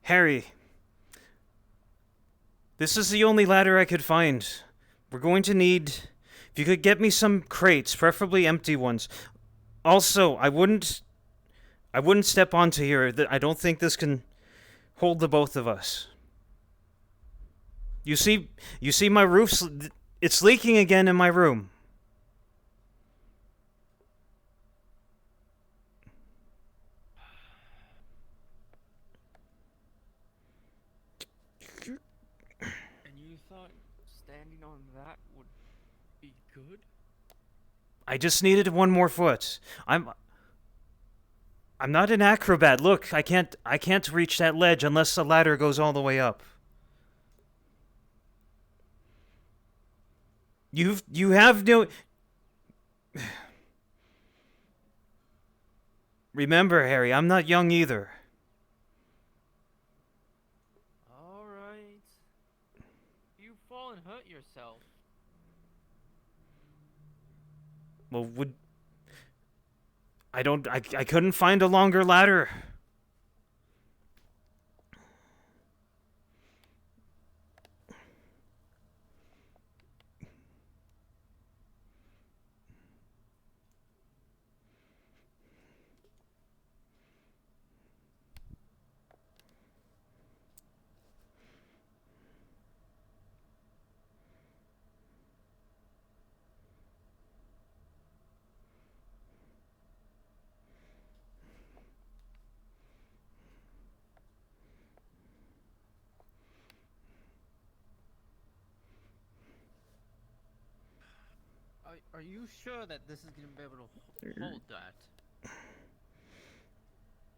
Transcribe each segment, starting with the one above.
Harry, this is the only ladder I could find. We're going to need... If you could get me some crates, preferably empty ones. Also, I wouldn't step onto here. I don't think this can hold the both of us. You see my roof? It's leaking again in my room. Standing on that would be good? I just needed one more foot. I'm not an acrobat. Look, I can't reach that ledge unless the ladder goes all the way up. You have no... Remember, Harry, I'm not young either. Alright. You fall and hurt yourself. Well, I couldn't find a longer ladder. Are you sure that this is gonna be able to hold that?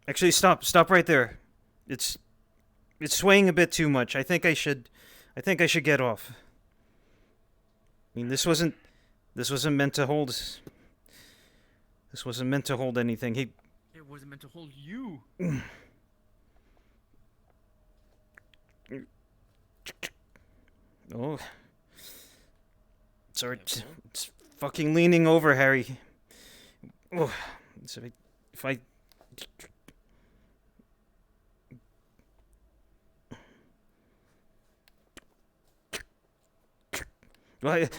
Actually, stop right there. It's swaying a bit too much. I think I should get off. I mean, this wasn't meant to hold. This wasn't meant to hold anything. It wasn't meant to hold you. Oh. Sorry, it's fucking leaning over, Harry. Oh, so if I...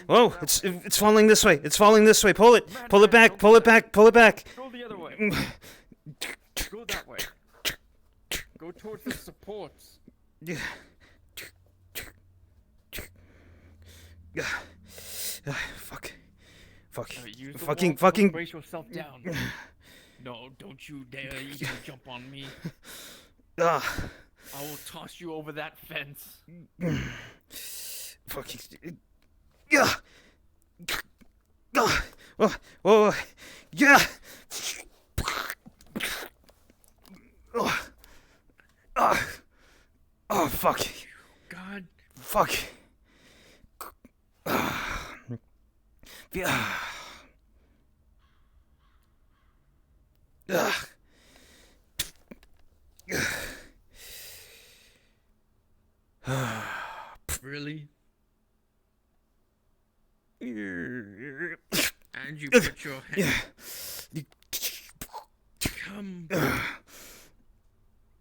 Whoa! It's falling this way. It's falling this way. Pull it back. Pull it back. Pull it back. Go the other way. Go that way. Go towards the supports. Yeah. Fucking. Brace yourself down. No, don't you dare even jump on me. I will toss you over that fence. Fucking. Yeah. Whoa. Yeah. Oh, fuck. God. Fuck. Yeah. Really? And you put your hand... Come...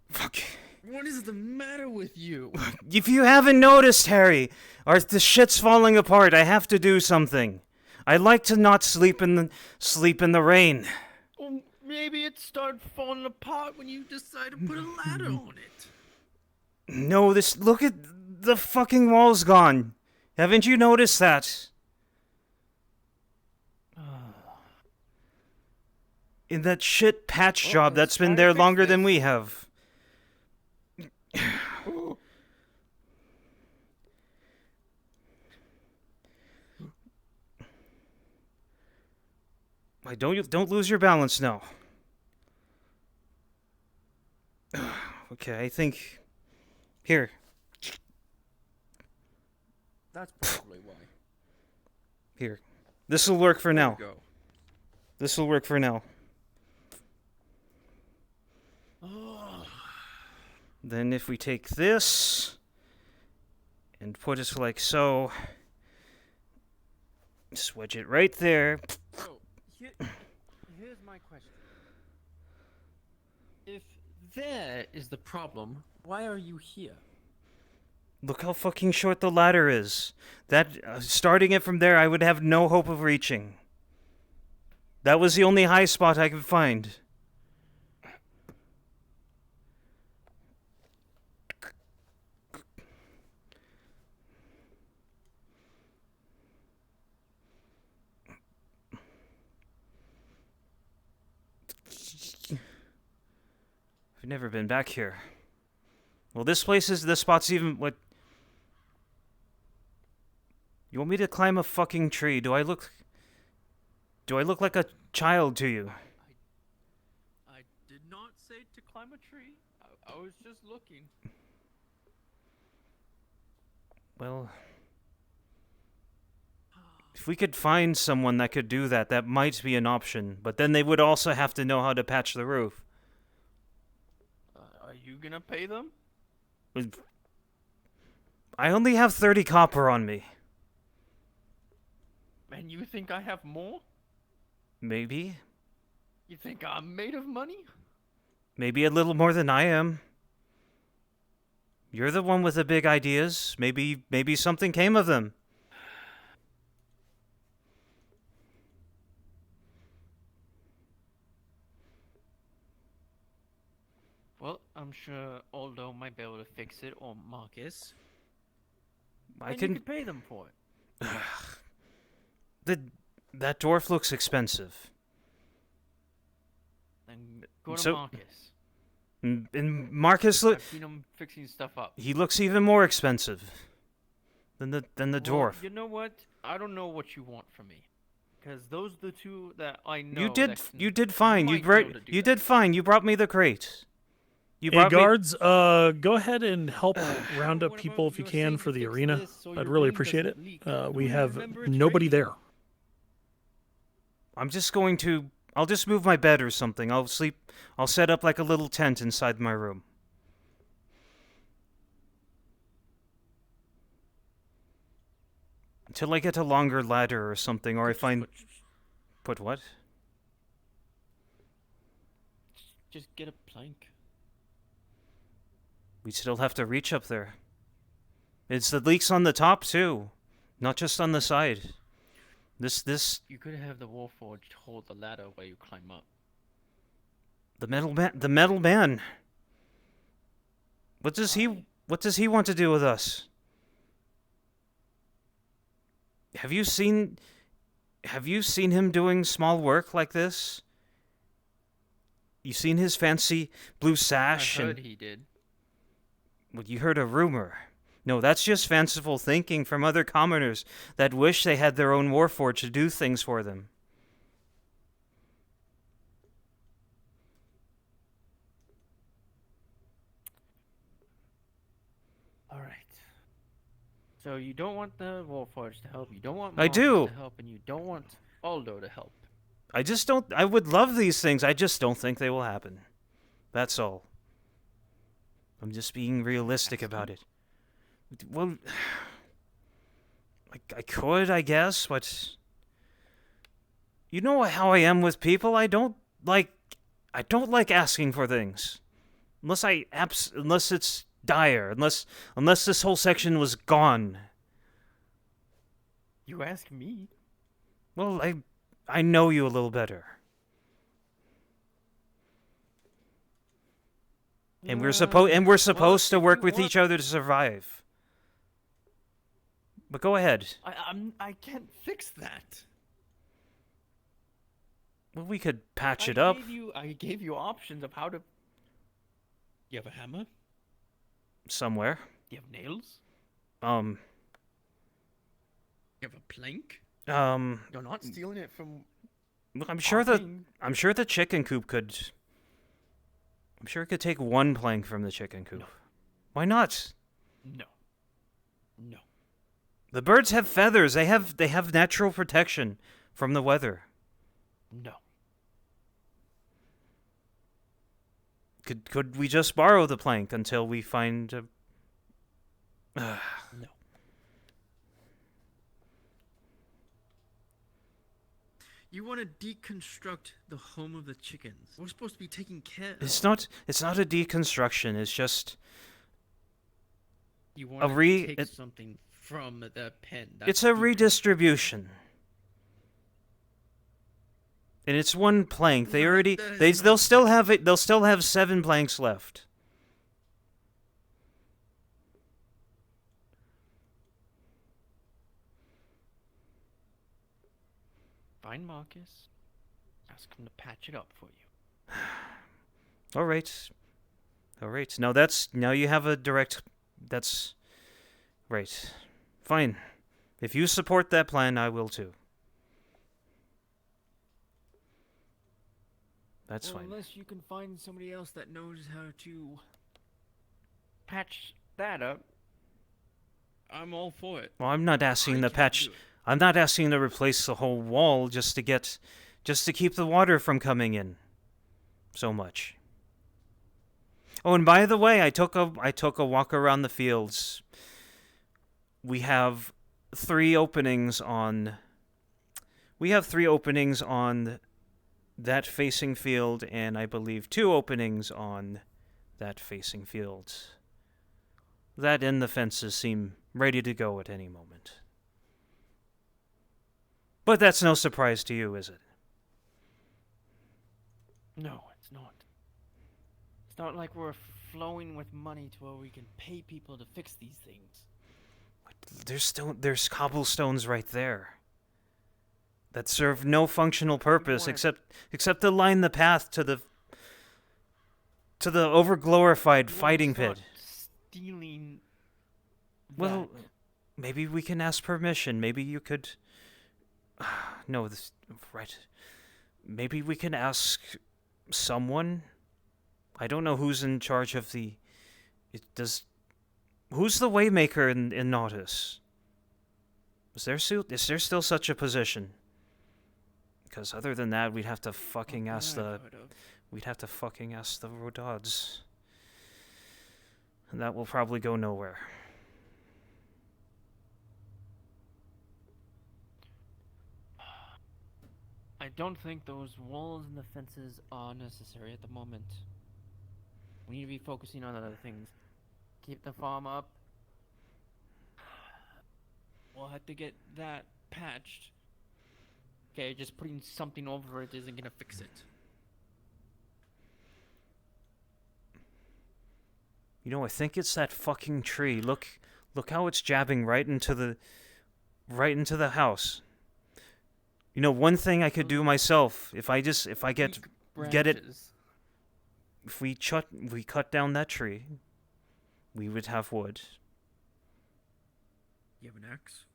Fuck. What is the matter with you? If you haven't noticed, Harry, the shit's falling apart. I have to do something. I'd like to not sleep in the rain. Well, maybe it started falling apart when you decided to put a ladder on it. No, look at the fucking wall's gone. Haven't you noticed that? In that shit patch job that's been there longer than we have. Don't lose your balance now. Okay, I think... Here. That's probably why. Here. This'll work for now. There we go. This'll work for now. Oh. Then if we take this and put it like so, just wedge it right there. So, here's my question. If there is the problem, why are you here? Look how fucking short the ladder is. Starting it from there, I would have no hope of reaching. That was the only high spot I could find. I've never been back here. Well, this spot's even, what? You want me to climb a fucking tree? Do I look like a child to you? I did not say to climb a tree. I was just looking. Well, if we could find someone that could do that, that might be an option. But then they would also have to know how to patch the roof. Are you gonna pay them? I only have 30 copper on me. And you think I have more? Maybe. You think I'm made of money? Maybe a little more than I am. You're the one with the big ideas. Maybe something came of them. Well, I'm sure Aldo might be able to fix it, or Marcus. I You can. could pay them for it. That dwarf looks expensive. Then go to So- Marcus. And Marcus I've seen him fixing stuff up. he looks even more expensive than the Well, dwarf. you know what? I don't know what you want from me, because those are the two that I know. You did that can- you did fine. might You be able to do you that. did fine. You brought me the crate. You Hey brought me. guards, go ahead and help round up What people about if you you're can saying for to the fix arena. this so I'd your really ring appreciate it. doesn't leak? We Don't you have remember it's nobody raining? there. I'm just going to. I'll just move my bed or something. I'll sleep. I'll set up like a little tent inside my room. Until I get a longer ladder or something, or I find. Put what? Just get a plank. We still have to reach up there. It's the leaks on the top too, not just on the side. This You could have the Warforged hold the ladder while you climb up. the metal man. What does he want to do with us? Have you seen him doing small work like this? You seen his fancy blue sash I and heard he did. well, you heard a rumor. No, that's just fanciful thinking from other commoners that wish they had their own warforged to do things for them. All right. So you don't want the Warforged to help. You don't want I Marcus do. to help, and you don't want Aldo to help. I just don't. I would love these things. I just don't think they will happen. That's all. I'm just being realistic about it. Well, I could, I guess, but you know how I am with people. I don't like asking for things, unless unless it's dire, unless this whole section was gone. You ask me. Well, I know you a little better. And we're supposed to work with each other to survive. But go ahead. I can't fix that. Well, we could patch it up. I gave you options of how to. You have a hammer? Somewhere. You have nails? Um. You have a plank? Um. You're not stealing it from. I'm sure the Popping. I'm sure the chicken coop could. I'm sure it could take one plank from the chicken coop. No. Why not? No. No. The birds have feathers. They have natural protection from the weather. No. Could we just borrow the plank until we find a... No. You want to deconstruct the home of the chickens. We're supposed to be taking care of. It's not a deconstruction. It's just You want to take something from the pen. it's a redistribution. And it's one plank. They already they'll still have it. They'll still have 7 planks left. Find Marcus. Ask him to patch it up for you. All right. Now you have a direct. That's right. Fine. If you support that plan, I will too. That's fine. Unless you can find somebody else that knows how to. Patch that up. I'm all for it. Well, I'm not asking I the can't patch. do it. I'm not asking to replace the whole wall just to keep the water from coming in so much. Oh, and by the way, I took a walk around the fields. We have 3 openings on that facing field, and I believe 2 openings on that facing field. That and the fences seem ready to go at any moment. But that's no surprise to you, is it? No, it's not. It's not like we're flowing with money to where we can pay people to fix these things. There's cobblestones right there that serve no functional purpose except to line the path to the overglorified fighting pit. Stealing. Well, maybe we can ask permission. Maybe you could. No, this right. Maybe we can ask someone. I don't know who's in charge of the. Who's the Waymaker in Nautis? Is there still such a position? Because other than that, we'd have to fucking ask the Rodods, and that will probably go nowhere. I don't think those walls and the fences are necessary at the moment. We need to be focusing on other things. Keep the farm up. We'll have to get that patched. Okay, just putting something over it isn't gonna fix it. You know, I think it's that fucking tree. Look how it's jabbing right into the house. You know, one thing I could do myself if we cut down that tree, we would have wood. You have an axe?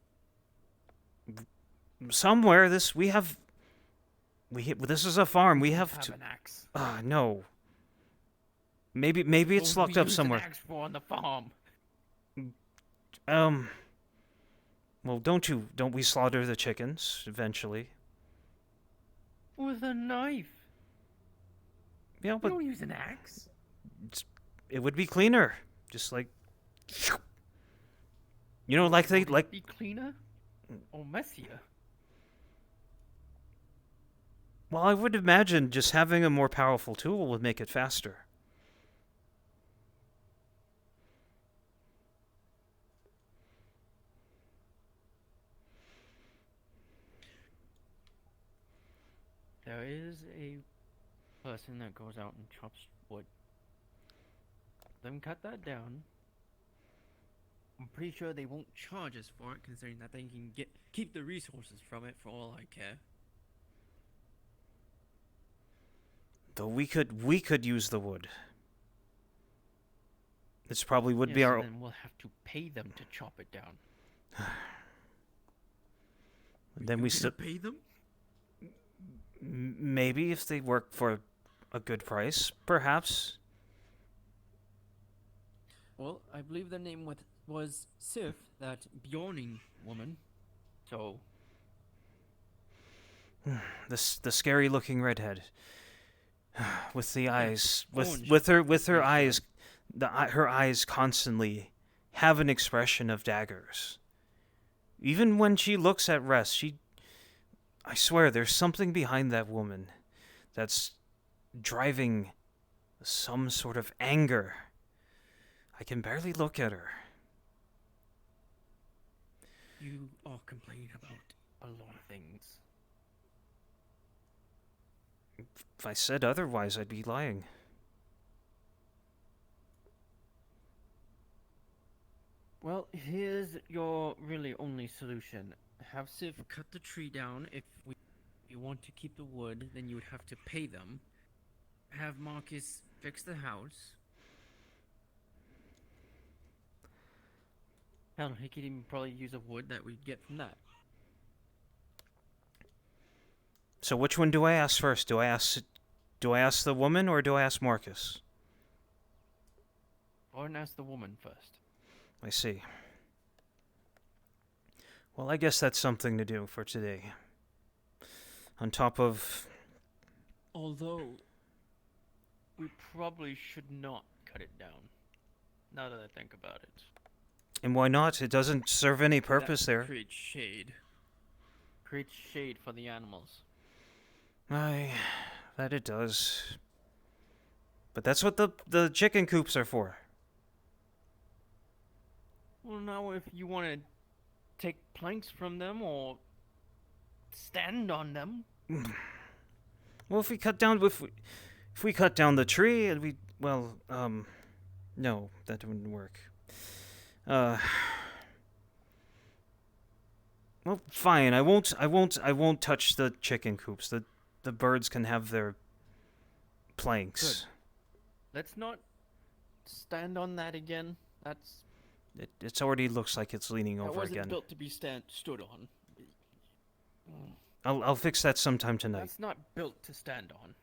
Somewhere this is a farm. We have an axe. No. Maybe it's locked up somewhere. An axe for on the farm. Well, don't we slaughter the chickens eventually? With a knife. Yeah, We but don't use an axe. it would be cleaner. Just like, you know, like they Would it like. be cleaner or messier. Well, I would imagine just having a more powerful tool would make it faster. There is a person that goes out and chops wood. Then cut that down. I'm pretty sure they won't charge us for it, considering that they can keep the resources from it for all I care. Though we could use the wood. This probably would be Yes, our. Then we'll have to pay them to chop it down. Then we still. Pay them? Maybe if they work for a good price, perhaps. Well, I believe the name was Sif, that Bjorning woman. So, The scary looking redhead with the Yeah, eyes orange, with her to be eyes sure. her eyes constantly have an expression of daggers. Even when she looks at rest, I swear there's something behind that woman that's driving some sort of anger. I can barely look at her. You are complaining about a lot of things. If I said otherwise, I'd be lying. Well, here's your really only solution. Have Sif cut the tree down. If you want to keep the wood, then you would have to pay them. Have Marcus fix the house. Hell, he could even probably use a wood that we'd get from that. So which one do I ask first? Do I ask the woman or do I ask Marcus? Or ask the woman first. I see. Well, I guess that's something to do for today. On top of... Although, we probably should not cut it down. Now that I think about it. And why not? It doesn't serve any purpose That there. creates shade. Creates shade for the animals. That it does. But that's what the chicken coops are for. Well, now if you want to take planks from them or stand on them. Well, if we cut down the tree and no, that wouldn't work. Well, fine. I won't touch the chicken coops. The birds can have their planks. Good. Let's not stand on that again. It's already looks like it's leaning That over wasn't again. built to be stood on. I'll fix that sometime tonight. That's not built to stand on.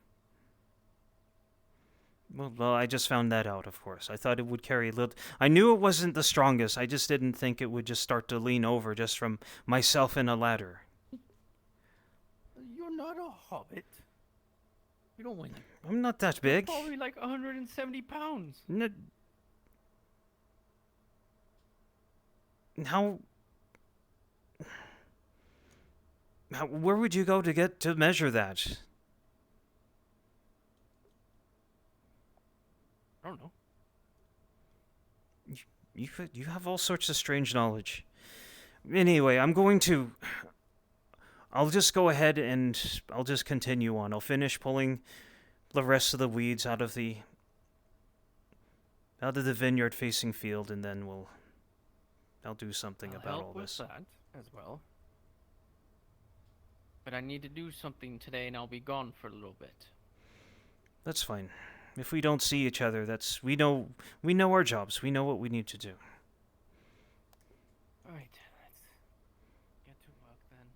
Well, I just found that out, of course. I thought it would carry a little... I knew it wasn't the strongest. I just didn't think it would just start to lean over just from myself in a ladder. You're not a hobbit. You don't weigh like... I'm not that big. Probably like 170 pounds. How... Where would you go to measure that? I don't know. You have all sorts of strange knowledge. Anyway, I'll just go ahead and I'll just continue on. I'll finish pulling the rest of the weeds out of the vineyard facing field, and then I'll do something I'll about help all with this. that as well. But I need to do something today, and I'll be gone for a little bit. That's fine. If we don't see each other, we know our jobs. We know what we need to do. All right, let's get to work then.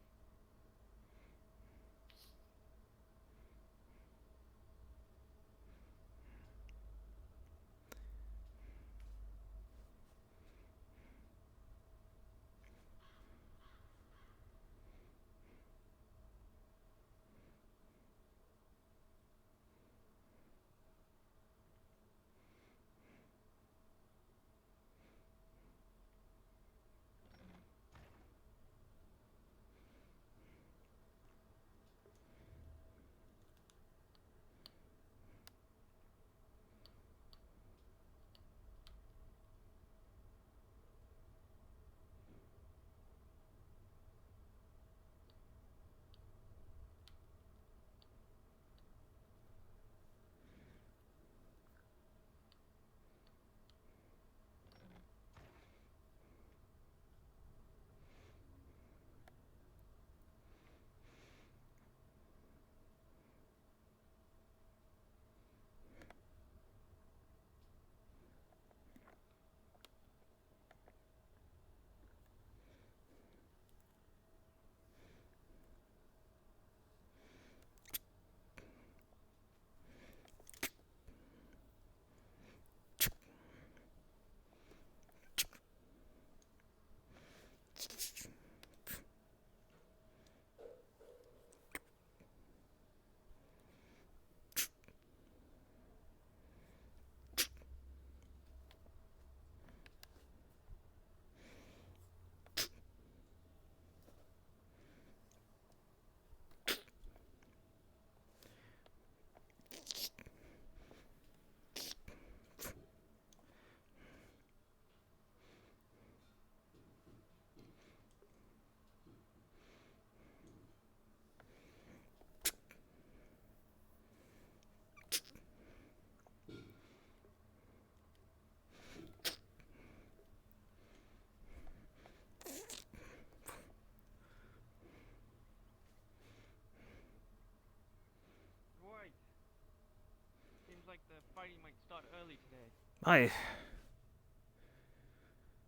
like the fighting might start early today.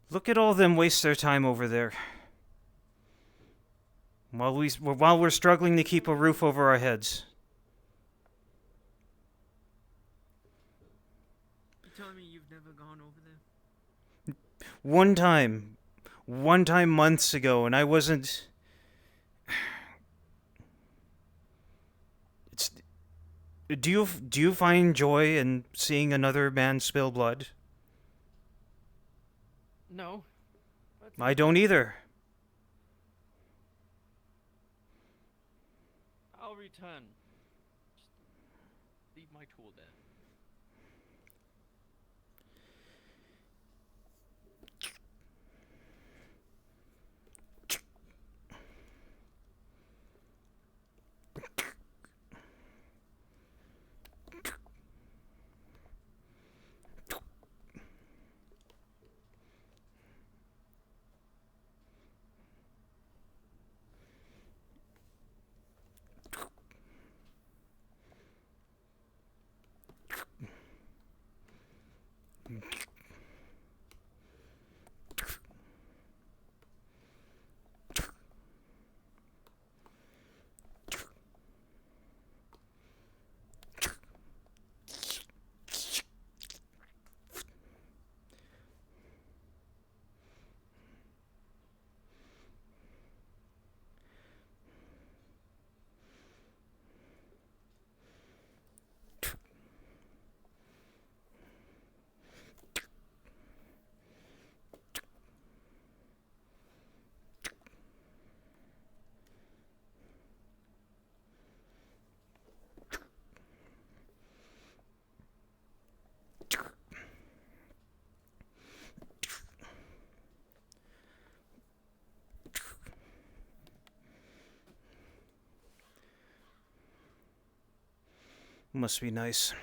Look at all them waste their time over there. While we're struggling to keep a roof over our heads. You telling me you've never gone over there? One time months ago, and I wasn't. It's. Do you find joy in seeing another man spill blood? No. I don't either. I'll return. Just leave my tool there. Must be nice.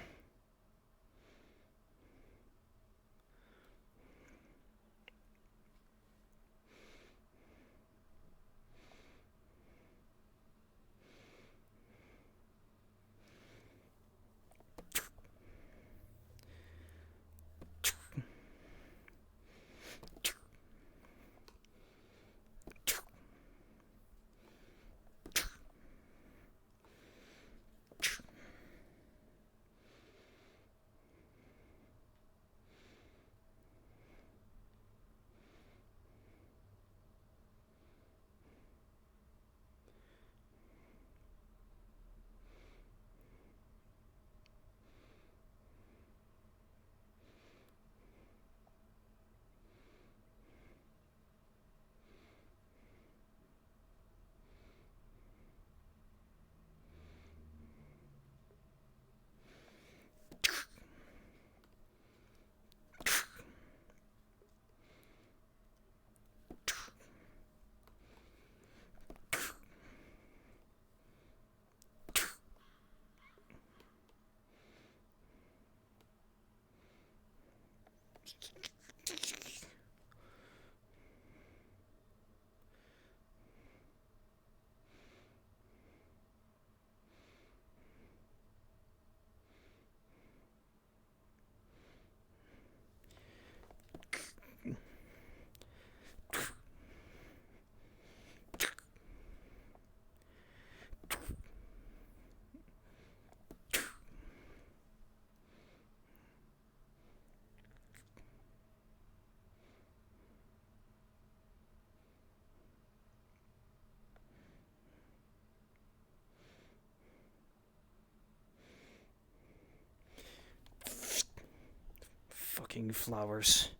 Fucking flowers.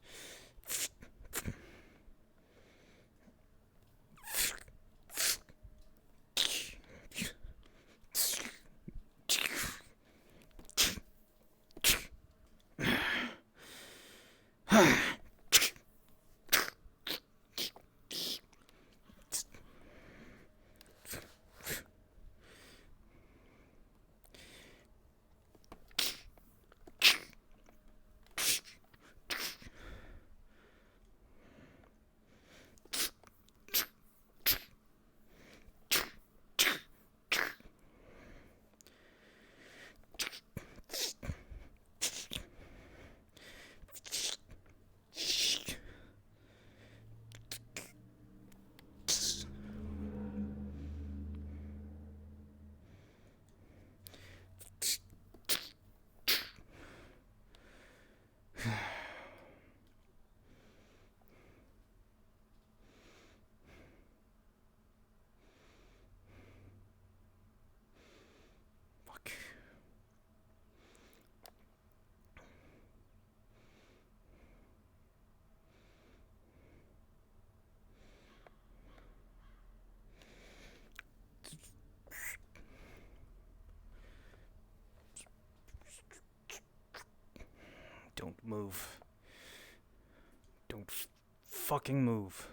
move. Don't fucking move.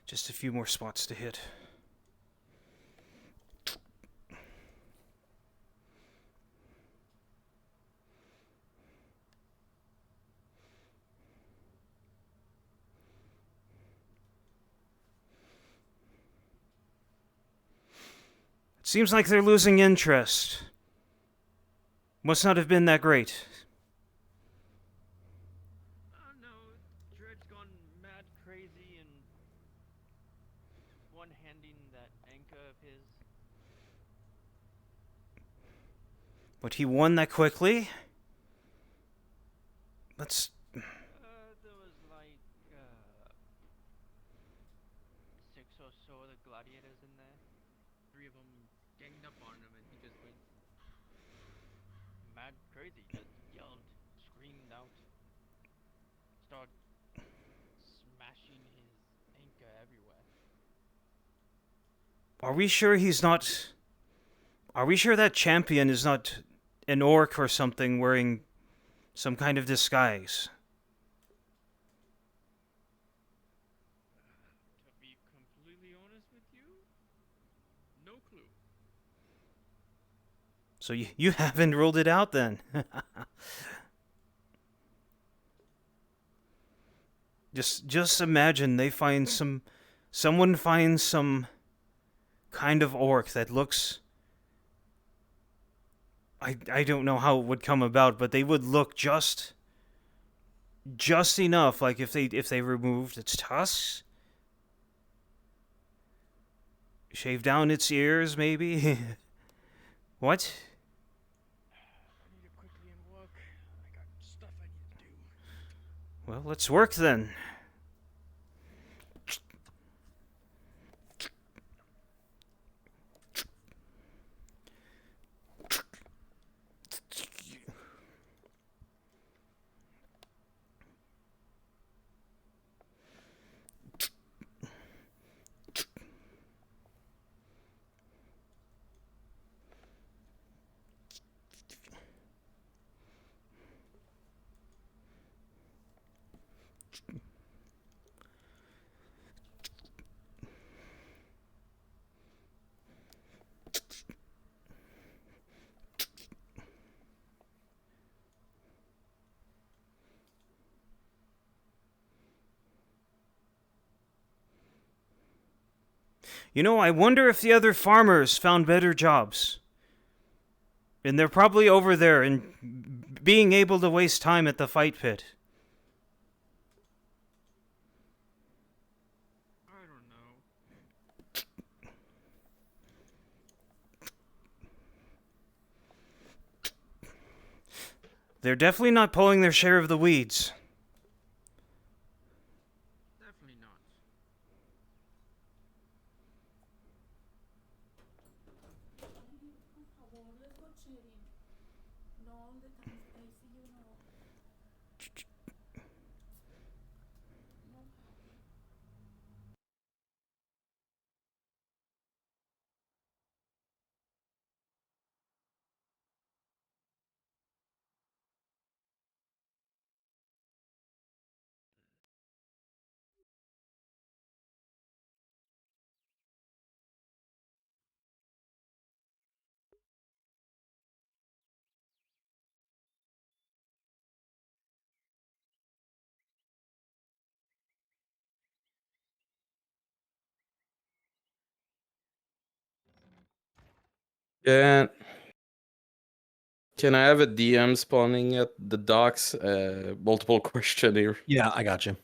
Just a few more spots to hit. It seems like they're losing interest. Must not have been that great. No, Dred's gone mad crazy and one-handing that anchor of his. But he won that quickly? Let's... There was like 6 or so of the gladiators in there. 3 of them ganged up on him and he just went mad crazy. Just yelled, screamed out, started smashing his anchor everywhere. Are we sure he's not... Are we sure that champion is not an orc or something wearing some kind of disguise? To be completely honest with you, no clue. So you haven't ruled it out then. Just imagine they find someone finds some kind of orc that looks... I don't know how it would come about, but they would look just enough like if they removed its tusks, shave down its ears maybe. What? I need to quickly and work. I got stuff I need to do. Well, let's work then. You know, I wonder if the other farmers found better jobs. And they're probably over there and being able to waste time at the fight pit. I don't know. They're definitely not pulling their share of the weeds. Definitely not. Yeah. Can I have a DM spawning at the docks? Multiple question here. Yeah, I got you.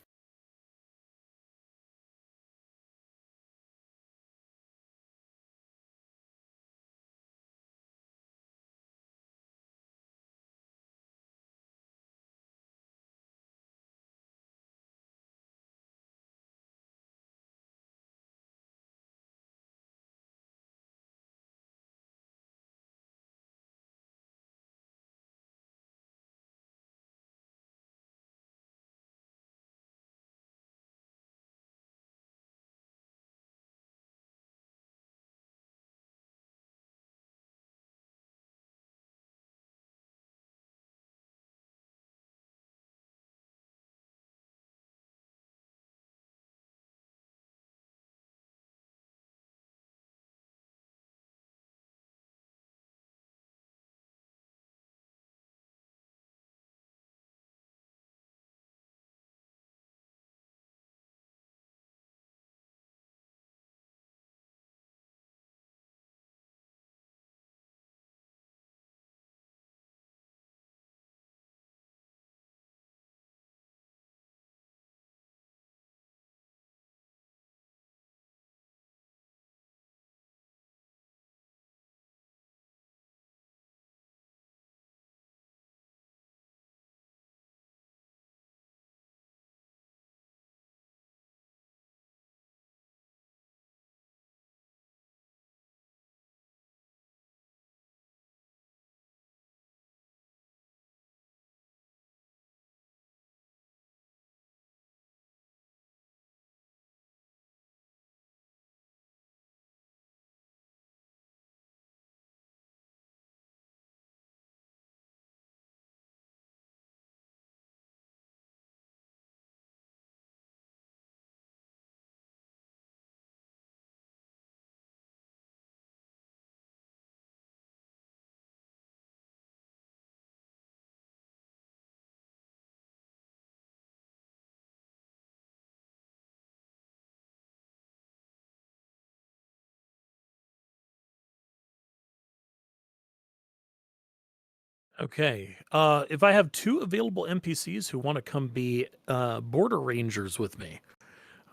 Okay. If I have 2 available NPCs who want to come be border rangers with me,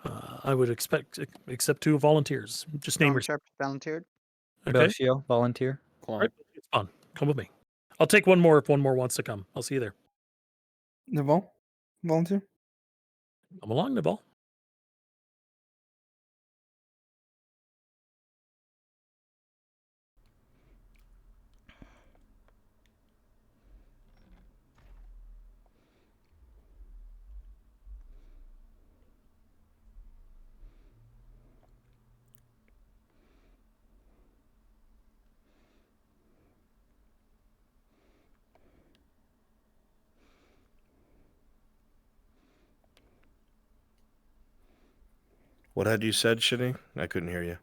I would accept 2 volunteers. Just name Storm your. Sharp volunteered. Okay. Rocio, volunteer. All right. It's fun. Come with me. I'll take one more if one more wants to come. I'll see you there. Naval, volunteer. Come along, Nibal. What had you said, Shitty? I couldn't hear you.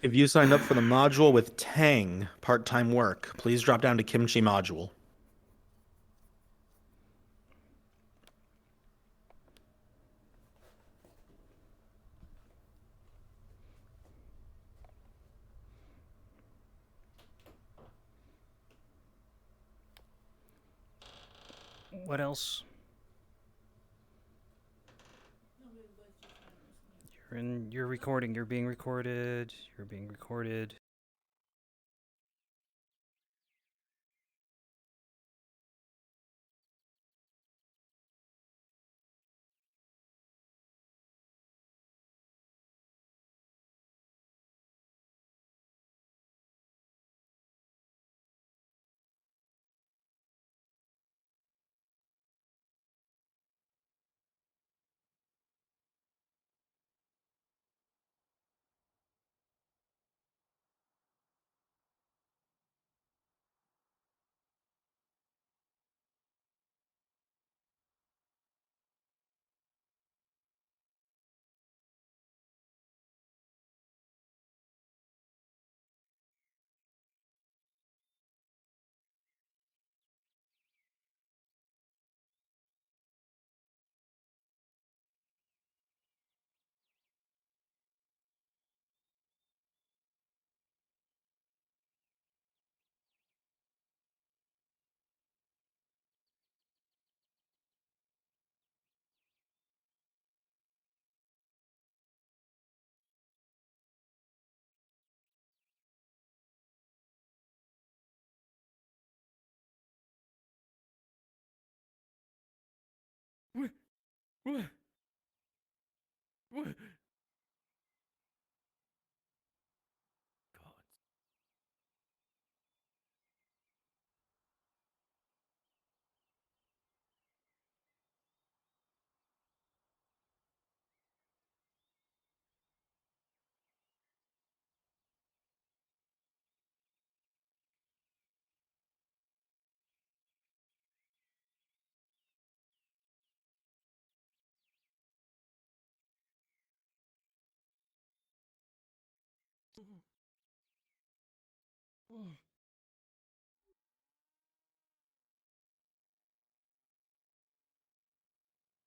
If you signed up for the module with Tang part-time work, please drop down to Kimchi module. What else? You're recording. You're being recorded. You're being recorded. What? What? God.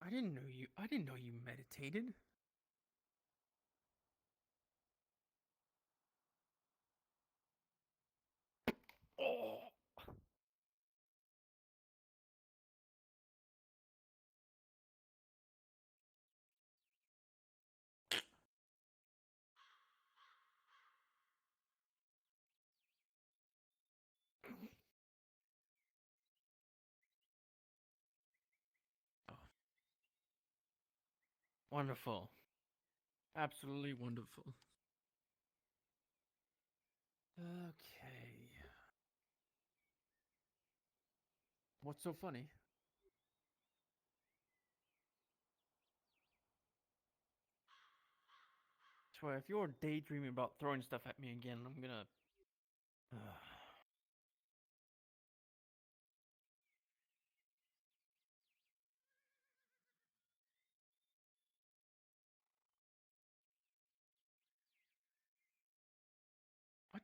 I didn't know you. I didn't know you meditated. Oh. Wonderful. Absolutely wonderful. Okay. What's so funny? Swear, if you're daydreaming about throwing stuff at me again, I'm gonna. What?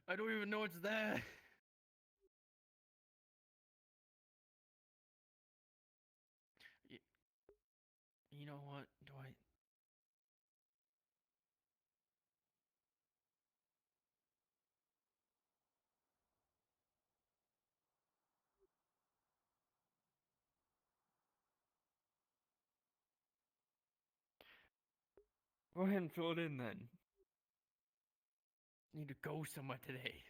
I don't even know it's there. Y- You know what? Do I? Go ahead and fill it in then. Need to go somewhere today.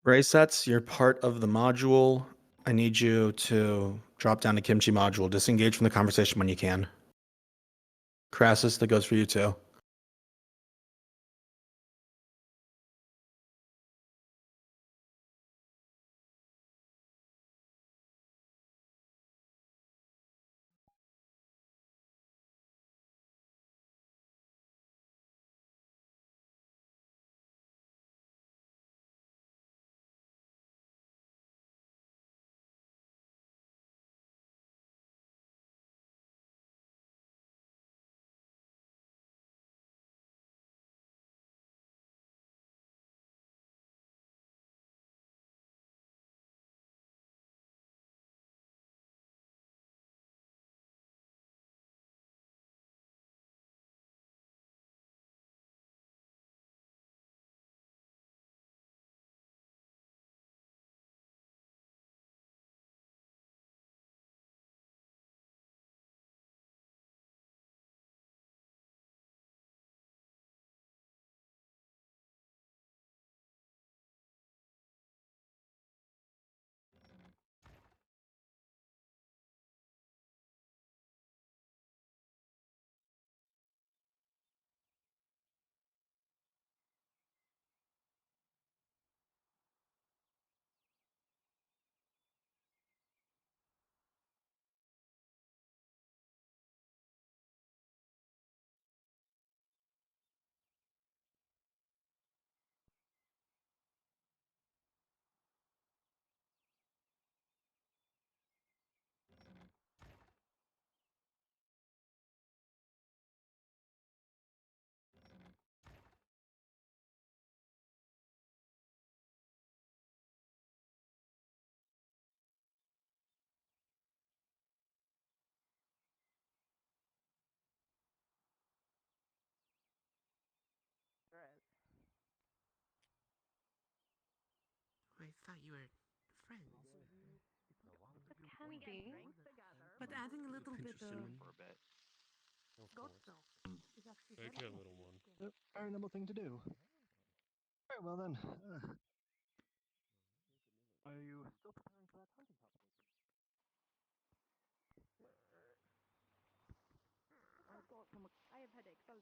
Ray sets, you're part of the module. I need you to drop down to Kimchi module. Disengage from the conversation when you can. Crassus, that goes for you too. thought you were friends. Can be. But adding a little bit of Goat milk is actually Make very a little one. Very noble thing to do. Very well then. Are you still preparing for that hunting competition? I have headaches. I'll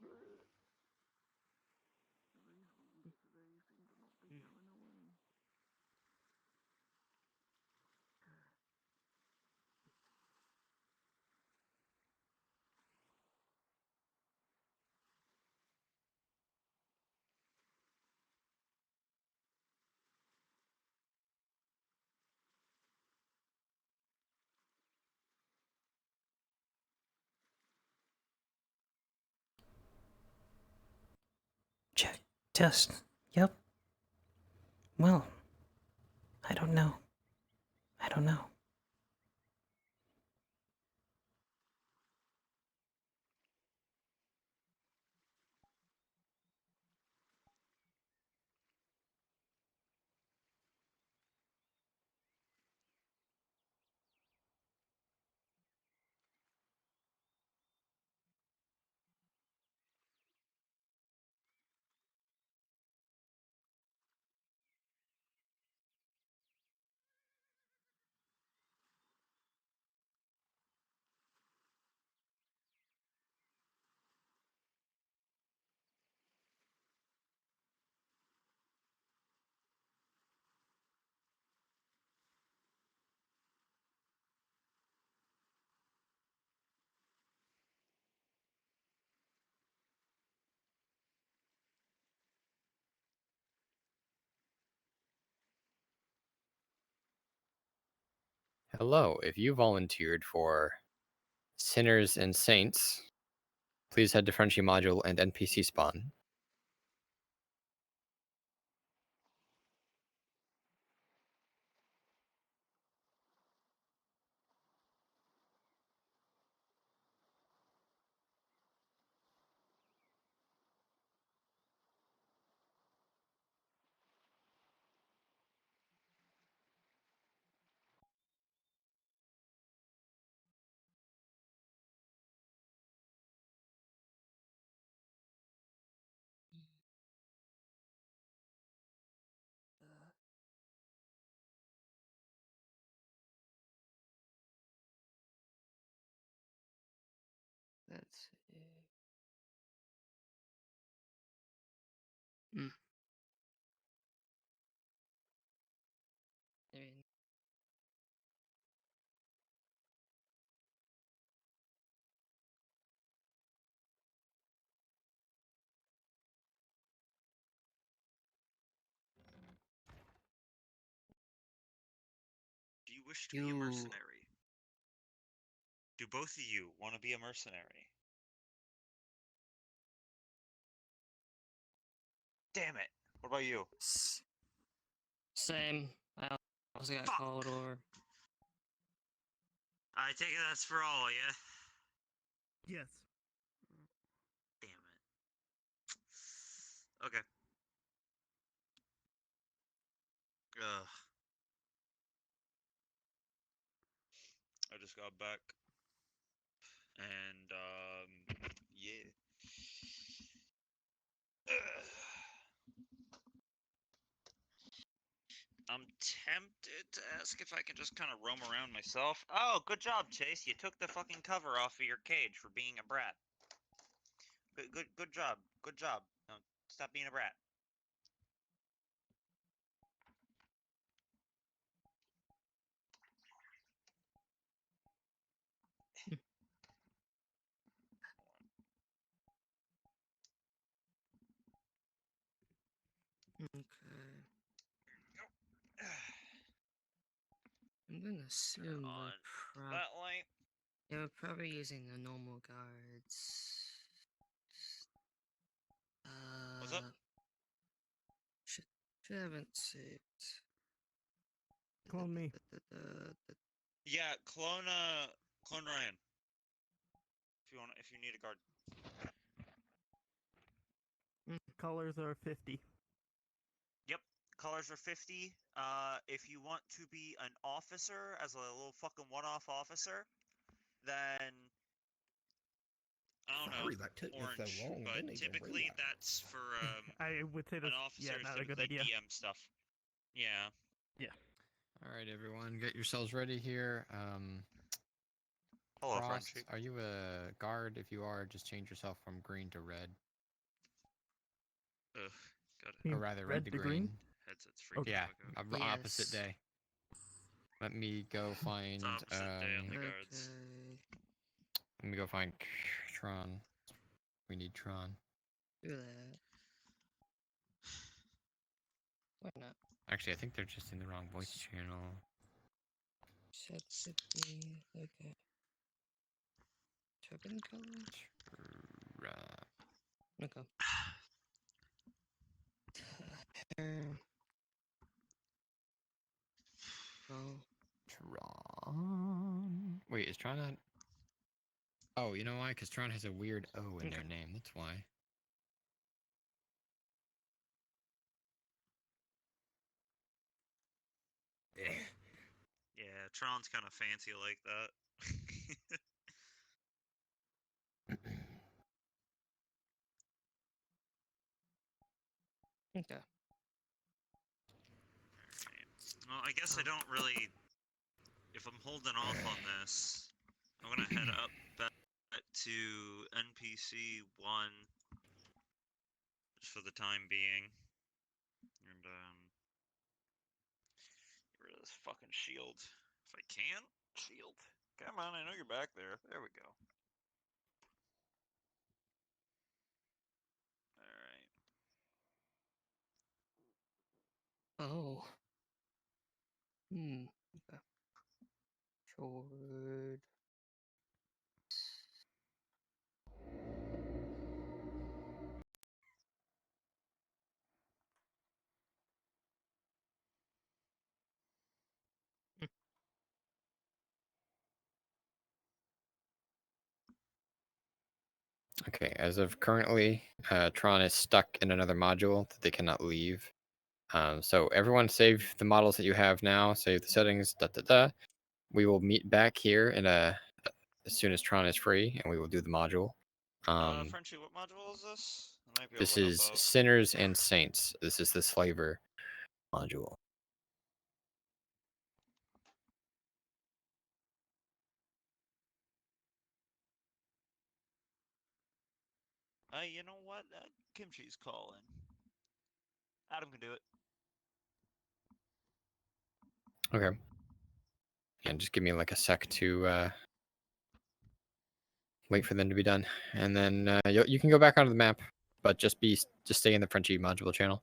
Check. Test. Yep. Well, I don't know. I don't know. Hello, if you volunteered for Sinners and Saints, please head to Frenchie Module and NPC spawn. Let's see. Hmm. I mean, Do you wish to be a mercenary? Do both of you want to be a mercenary? Damn it. What about you? Same. I also got called over. I take it that's for all, yeah? Yes. Damn it. Okay. Ugh. I just got back. And, yeah. I'm tempted to ask if I can just kind of roam around myself. Oh, good job, Chase. You took the fucking cover off of your cage for being a brat. Good job. Good job. No, stop being a brat. Okay. I'm gonna assume that light. Yeah, we're probably using the normal guards. What's up? Should haven't saved. Clone me. Yeah, clone Ryan. If you need a guard. Colors are 50. Yep, colors are 50. If you want to be an officer, as a little fucking one-off officer, then I don't Sorry know, that took me orange. so long. But Didn't even typically, realize. that's for I would say an that's officer is not a good typically idea. DM stuff. Yeah. Yeah. All right, everyone, get yourselves ready here. Hello, Frost, Frenchie. are you a guard? If you are, just change yourself from green to red. Ugh, got it. You Or mean rather, red red to to green. green? Headset's freaking Okay. Yeah, out. Okay. opposite day. Let me go find. It's opposite day on the guards. Let me go find Tron. We need Tron. Do that. Why not? Actually, I think they're just in the wrong voice channel. Set 50. Okay. Token colors? Okay. Oh. Tron. Wait, is Tron not? Oh, you know why? Because Tron has a weird O in their name. That's why. Yeah, Tron's kind of fancy like that. Okay. Well, I guess I don't really. If I'm holding off on this, I'm gonna head up back to NPC 1 just for the time being, and get rid of this fucking shield if I can. Shield, come on! I know you're back there. There we go. All right. Oh. Okay. Sword. Okay, as of currently, Tron is stuck in another module that they cannot leave. So everyone save the models that you have now, save the settings, We will meet back here in as soon as Tron is free, and we will do the module. Frenchie, what module is this? I might be able This to help is out. Sinners and Saints. This is the Slaver module. You know what? Kimchi's calling. Adam can do it. Okay. And just give me like a sec to wait for them to be done, and then you can go back onto the map, but just stay in the Frenchie module channel.